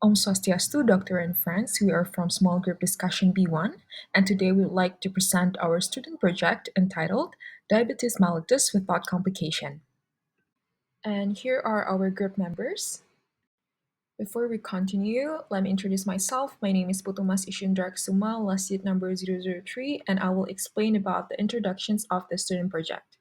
Om Swastiastu, Doctor and friends. We are from Small Group Discussion B1, and today we would like to present our student project entitled Diabetes Mellitus Without Complication. And here are our group members. Before we continue, let me introduce myself. My name is Putu Isyundra Kesuma, last seat number 003, and I will explain about the introductions of the student project.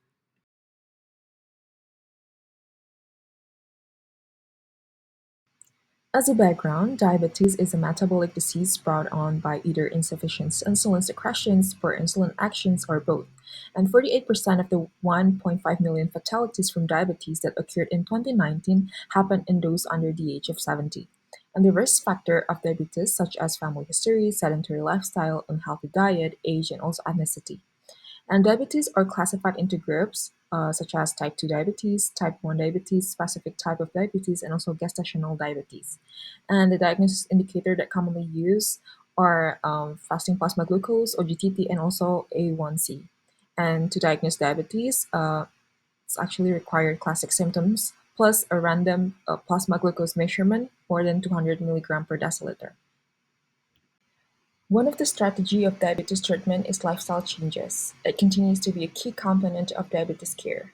As a background, diabetes is a metabolic disease brought on by either insufficient insulin secretions, poor insulin actions, or both. And 48% of the 1.5 million fatalities from diabetes that occurred in 2019 happened in those under the age of 70. And the risk factor of diabetes, such as family history, sedentary lifestyle, unhealthy diet, age, and also ethnicity. And diabetes are classified into groups such as type 2 diabetes, type 1 diabetes, specific type of diabetes, and also gestational diabetes. And the diagnosis indicator that commonly used are fasting plasma glucose, or GTT, and also A1C. And to diagnose diabetes, it's actually required classic symptoms plus a random plasma glucose measurement more than 200 milligram per deciliter. One of the strategy of diabetes treatment is lifestyle changes. It continues to be a key component of diabetes care,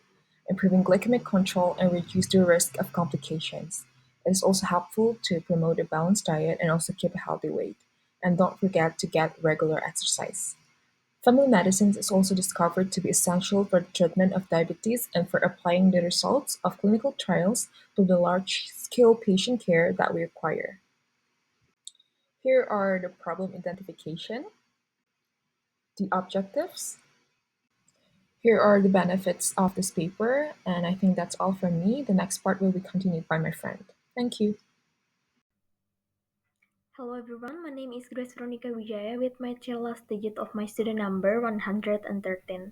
improving glycemic control and reduce the risk of complications. It is also helpful to promote a balanced diet and also keep a healthy weight. And don't forget to get regular exercise. Family medicine is also discovered to be essential for the treatment of diabetes and for applying the results of clinical trials to the large-scale patient care that we require. Here are the problem identification, the objectives. Here are the benefits of this paper, and I think that's all from me. The next part will be continued by my friend. Thank you. Hello everyone, my name is Veronika Wijaya with my tail last digit of my student number 113.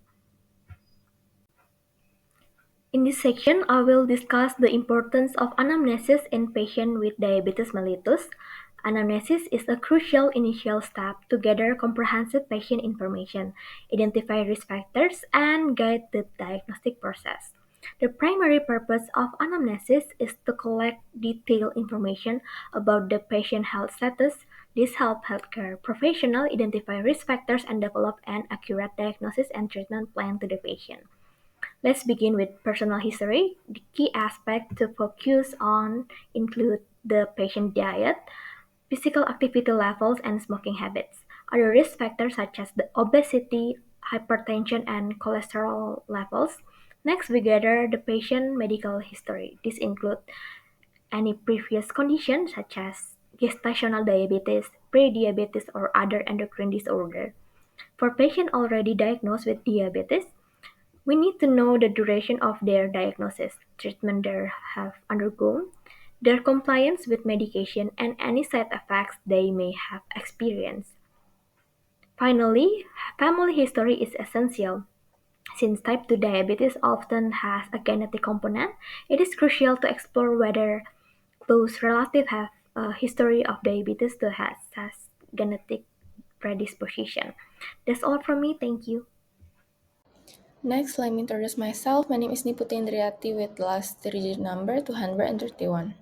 In this section, I will discuss the importance of anamnesis in patients with diabetes mellitus. Anamnesis is a crucial initial step to gather comprehensive patient information, identify risk factors, and guide the diagnostic process. The primary purpose of anamnesis is to collect detailed information about the patient health status. This helps healthcare professionals identify risk factors and develop an accurate diagnosis and treatment plan to the patient. Let's begin with personal history. The key aspects to focus on include the patient diet, physical activity levels, and smoking habits. Other risk factors such as the obesity, hypertension, and cholesterol levels. Next, we gather the patient medical history. This includes any previous conditions such as gestational diabetes, prediabetes, or other endocrine disorder. For patients already diagnosed with diabetes, we need to know the duration of their diagnosis, treatment they have undergone, their compliance with medication, and any side effects they may have experienced. Finally, family history is essential. Since type 2 diabetes often has a genetic component, it is crucial to explore whether close relatives have a history of diabetes that has genetic predisposition. That's all from me. Thank you. Next, let me introduce myself. My name is Putu Indriati with last digit number 231.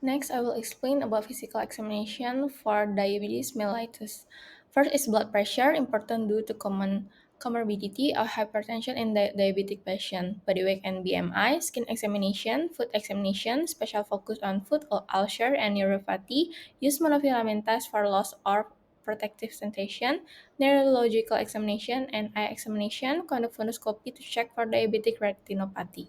Next, I will explain about physical examination for diabetes mellitus. First is blood pressure, important due to common comorbidity of hypertension in diabetic patient, body weight and BMI, skin examination, foot examination, special focus on foot ulcer and neuropathy, use monofilament test for loss or protective sensation, neurological examination, and eye examination, conduct fundoscopy to check for diabetic retinopathy.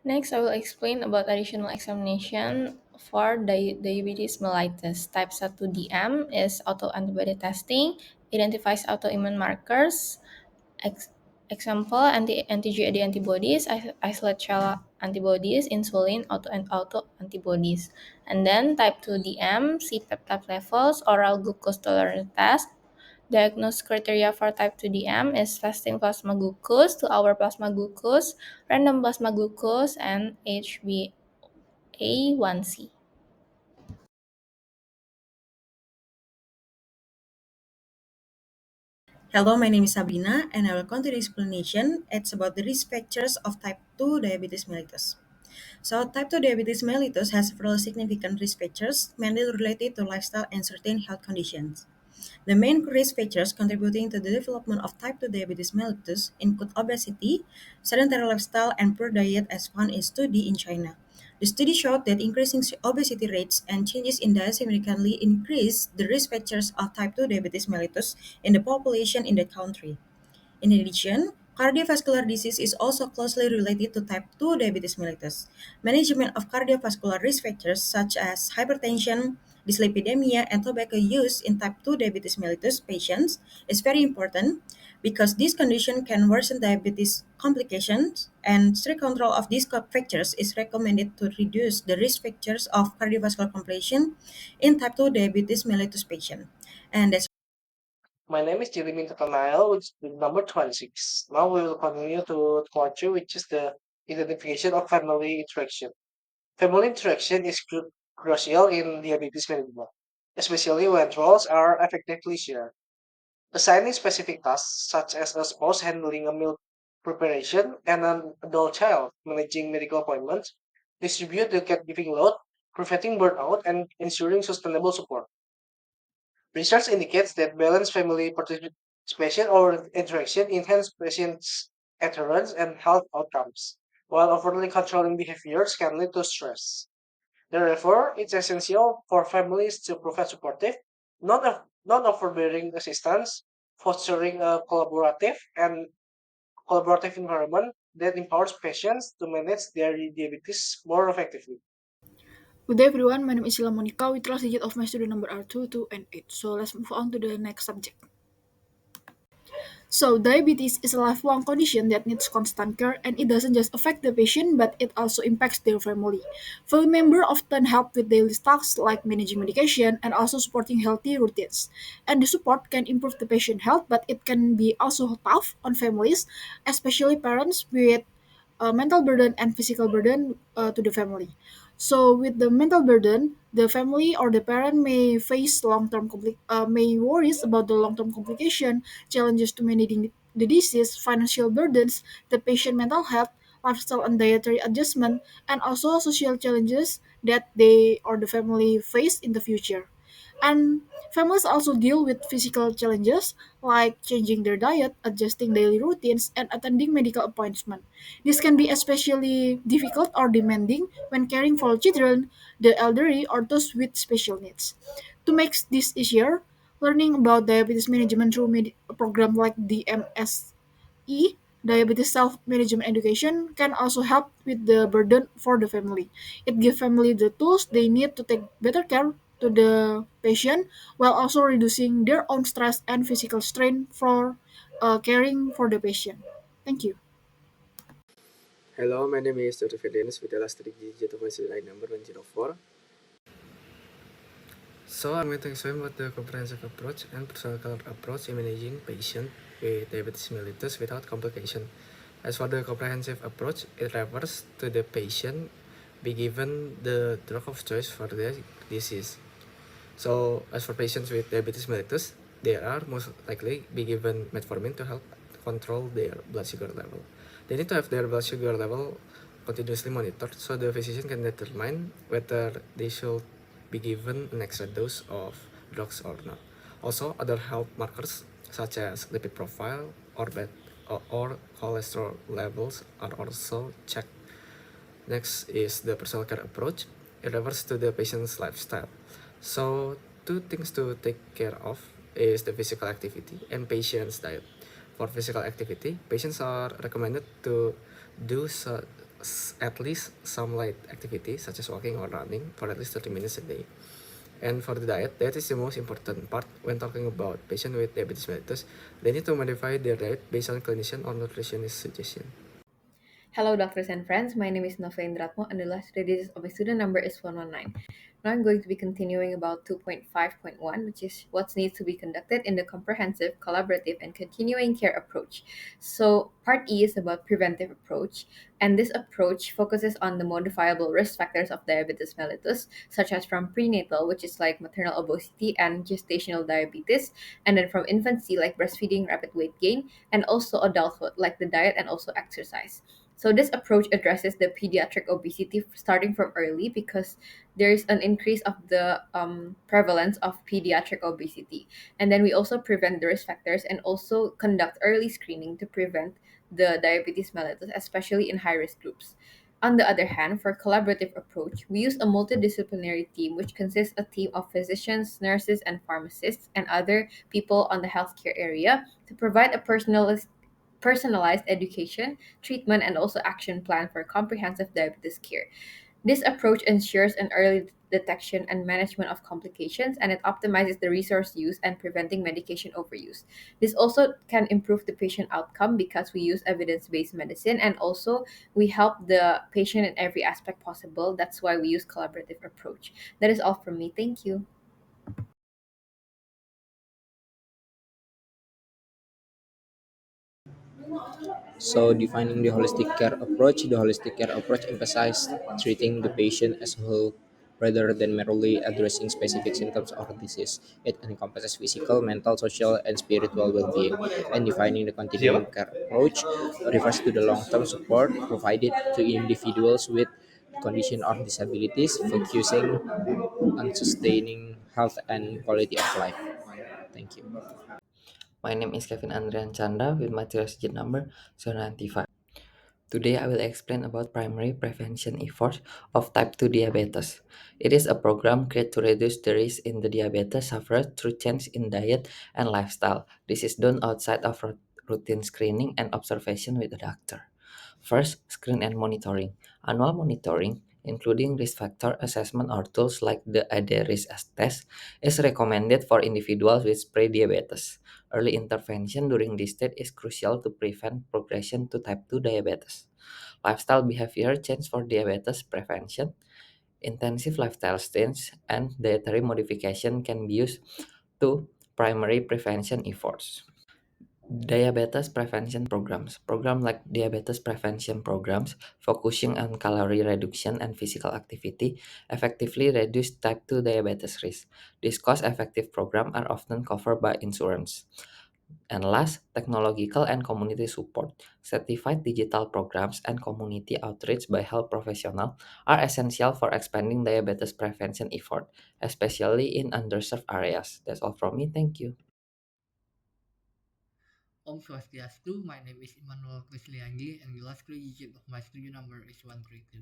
Next, I will explain about additional examination for diabetes mellitus. Type 1 DM is autoantibody testing, identifies autoimmune markers, example anti-GAD antibodies, isolate shell antibodies, insulin, and auto-antibodies. And then type 2 DM, C peptide levels, oral glucose tolerance test. Diagnosis criteria for type 2 DM is fasting plasma glucose, 2-hour plasma glucose, random plasma glucose, and HbA1c. Hello, my name is Sabrina, and I will continue the explanation. It's about the risk factors of type 2 diabetes mellitus. So, type 2 diabetes mellitus has several significant risk factors, mainly related to lifestyle and certain health conditions. The main risk factors contributing to the development of type 2 diabetes mellitus include obesity, sedentary lifestyle, and poor diet, as found in study in China. The study showed that increasing obesity rates and changes in diet significantly increase the risk factors of type 2 diabetes mellitus in the population in the country. In addition, cardiovascular disease is also closely related to type 2 diabetes mellitus. Management of cardiovascular risk factors such as hypertension, dyslipidemia, and tobacco use in type 2 diabetes mellitus patients is very important because this condition can worsen diabetes complications, and strict control of these factors is recommended to reduce the risk factors of cardiovascular complication in type 2 diabetes mellitus patients. And that's My name is Nathanael, which is number 26. Now we will continue to part 2, which is the identification of family interaction. Family interaction is crucial in diabetes management, especially when roles are effectively shared. Assigning specific tasks, such as a spouse handling a meal preparation and an adult child managing medical appointments, distribute the caregiving load, preventing burnout, and ensuring sustainable support. Research indicates that balanced family participation or interaction enhance patients' adherence and health outcomes, while overly controlling behaviors can lead to stress. Therefore, it's essential for families to provide supportive, not overbearing assistance, fostering a collaborative environment that empowers patients to manage their diabetes more effectively. Good day everyone, my name is Sheila Monica with last digit of my student number are 2, 2, and 8. So let's move on to the next subject. So diabetes is a lifelong condition that needs constant care and it doesn't just affect the patient but it also impacts their family. Family members often help with daily tasks like managing medication and also supporting healthy routines. And the support can improve the patient health but it can be also tough on families, especially parents with mental burden and physical burden to the family. So, with the mental burden, the family or the parent may face may worries about the long-term complication, challenges to managing the disease, financial burdens, the patient mental health, lifestyle and dietary adjustment, and also social challenges that they or the family face in the future. And families also deal with physical challenges like changing their diet, adjusting daily routines, and attending medical appointments. This can be especially difficult or demanding when caring for children, the elderly, or those with special needs. To make this easier, learning about diabetes management through a program like the MSE, diabetes self-management education, can also help with the burden for the family. It gives family the tools they need to take better care to the patient while also reducing their own stress and physical strain for caring for the patient. Thank you. Hello, my name is Dr. Adrianus with the last three digit of my student number 104. So I'm going to explain about the comprehensive approach and personal care approach in managing patient with diabetes mellitus without complication. As for the comprehensive approach, it refers to the patient be given the drug of choice for their disease. So as for patients with diabetes mellitus, they are most likely be given metformin to help control their blood sugar level. They need to have their blood sugar level continuously monitored so the physician can determine whether they should be given an extra dose of drugs or not. Also, other health markers such as lipid profile or cholesterol levels are also checked. Next is the personal care approach. It refers to the patient's lifestyle. So, two things to take care of is the physical activity and patient's diet. For physical activity, patients are recommended to do at least some light activity such as walking or running for at least 30 minutes a day. And for the diet, that is the most important part when talking about patient with diabetes mellitus. They need to modify their diet based on clinician or nutritionist suggestion. Hello, doctors and friends. My name is Novea Indratmo, and the last three digits of my student number is 119. Now I'm going to be continuing about 2.5.1, which is what needs to be conducted in the comprehensive, collaborative, and continuing care approach. So, part E is about preventive approach, and this approach focuses on the modifiable risk factors of diabetes mellitus, such as from prenatal, which is like maternal obesity and gestational diabetes, and then from infancy, like breastfeeding, rapid weight gain, and also adulthood, like the diet and also exercise. So this approach addresses the pediatric obesity starting from early because there is an increase of the prevalence of pediatric obesity. And then we also prevent the risk factors and also conduct early screening to prevent the diabetes mellitus, especially in high risk groups. On the other hand, for collaborative approach, we use a multidisciplinary team which consists a team of physicians, nurses, and pharmacists and other people on the healthcare area to provide a personalized education, treatment, and also action plan for comprehensive diabetes care. This approach ensures an early detection and management of complications, and it optimizes the resource use and preventing medication overuse. This also can improve the patient outcome because we use evidence-based medicine, and also we help the patient in every aspect possible. That's why we use collaborative approach. That is all from me. Thank you. So, defining the holistic care approach emphasizes treating the patient as a whole rather than merely addressing specific symptoms or disease. It encompasses physical, mental, social, and spiritual well-being. And defining the continuum care approach refers to the long-term support provided to individuals with condition or disabilities, focusing on sustaining health and quality of life. Thank you. My name is Kevin Andrian Chandra with my registration number 095. Today I will explain about primary prevention efforts of type 2 diabetes. It is a program created to reduce the risk in the diabetes suffered through change in diet and lifestyle. This is done outside of routine screening and observation with a doctor. First, screen and monitoring. Annual monitoring, including risk factor assessment or tools like the AD risk test, is recommended for individuals with pre-diabetes. Early intervention during this stage is crucial to prevent progression to type 2 diabetes. Lifestyle behavior change for diabetes prevention. Intensive lifestyle change and dietary modification can be used to primary prevention efforts. Diabetes prevention programs. Program like diabetes prevention programs focusing on calorie reduction and physical activity effectively reduce type 2 diabetes risk. These cost-effective programs are often covered by insurance. And last, technological and community support. Certified digital programs and community outreach by health professionals are essential for expanding diabetes prevention effort, especially in underserved areas. That's all from me. Thank you. Om Swastiastu, my name is Immanuel Krisliandi and the last three digit of my studio number is 132.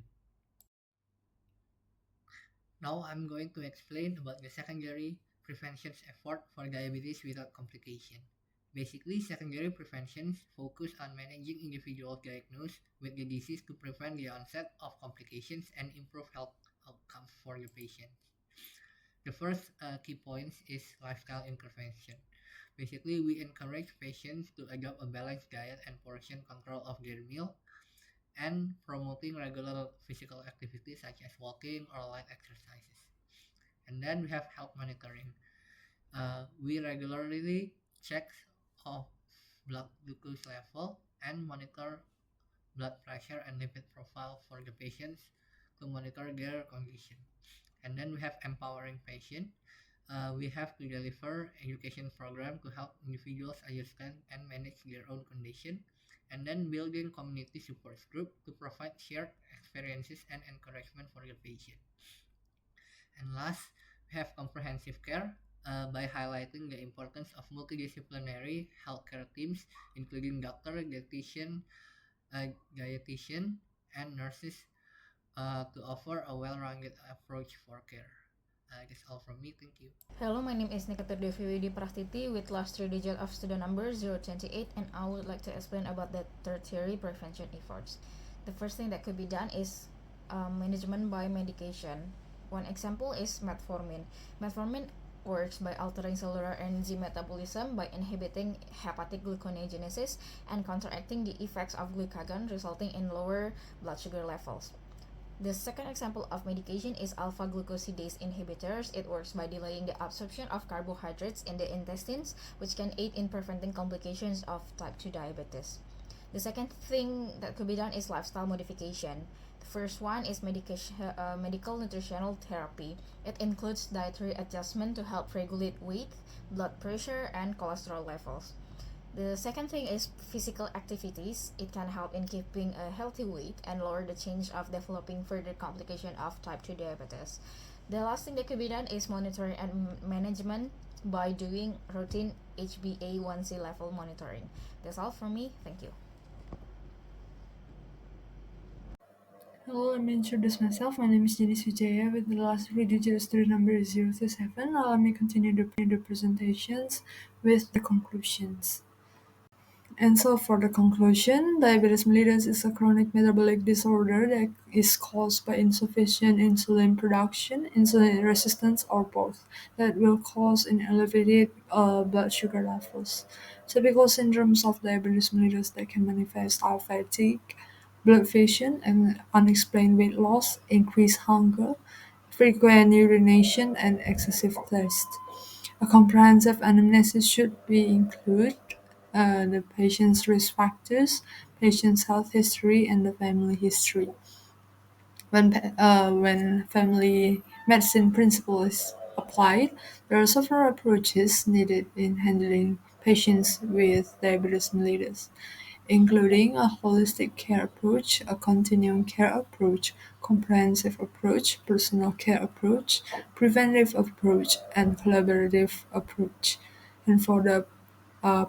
Now I'm going to explain about the secondary prevention effort for diabetes without complication. Basically, secondary preventions focus on managing individuals diagnosed with the disease to prevent the onset of complications and improve health outcomes for the patient. The first key point is lifestyle intervention. Basically, we encourage patients to adopt a balanced diet and portion control of their meal and promoting regular physical activities such as walking or light exercises. And then we have health monitoring. We regularly check of blood glucose level and monitor blood pressure and lipid profile for the patients to monitor their condition. And then we have empowering patient. We have to deliver education program to help individuals understand and manage their own condition, and then building community support group to provide shared experiences and encouragement for the patient. And last, we have comprehensive care by highlighting the importance of multidisciplinary healthcare teams, including doctor, dietitian, and nurses to offer a well-rounded approach for care. That's all from me. Thank you. Hello, my name is Devi Prastiti with last three digit of student number 028, and I would like to explain about the tertiary prevention efforts. The first thing that could be done is management by medication. One example is metformin. Metformin works by altering cellular enzyme metabolism by inhibiting hepatic gluconeogenesis and counteracting the effects of glucagon, resulting in lower blood sugar levels. The second example of medication is alpha-glucosidase inhibitors. It works by delaying the absorption of carbohydrates in the intestines, which can aid in preventing complications of type 2 diabetes. The second thing that could be done is lifestyle modification. The first one is medical nutritional therapy. It includes dietary adjustment to help regulate weight, blood pressure, and cholesterol levels. The second thing is physical activities. It can help in keeping a healthy weight and lower the chance of developing further complication of type 2 diabetes. The last thing that could be done is monitoring and management by doing routine HbA1c level monitoring. That's all from me. Thank you. Hello, let me introduce myself. My name is Janice Wijaya with the last three digits to the number 027. Let me continue the presentations with the conclusions. And so, for the conclusion, diabetes mellitus is a chronic metabolic disorder that is caused by insufficient insulin production, insulin resistance, or both, that will cause an elevated blood sugar levels. Typical syndromes of diabetes mellitus that can manifest are fatigue, blood vision, and unexplained weight loss, increased hunger, frequent urination, and excessive thirst. A comprehensive anamnesis should be include the patient's risk factors, patient's health history, and the family history. When family medicine principle is applied, there are several approaches needed in handling patients with diabetes mellitus, including a holistic care approach, a continuum care approach, comprehensive approach, personal care approach, preventive approach, and collaborative approach. And for the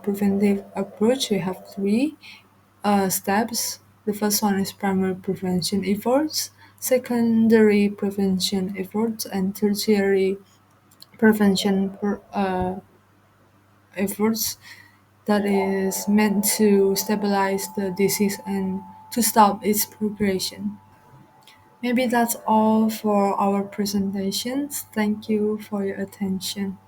preventive approach, we have three steps. The first one is primary prevention efforts, secondary prevention efforts, and tertiary prevention efforts that is meant to stabilize the disease and to stop its progression. Maybe that's all for our presentations. Thank you for your attention.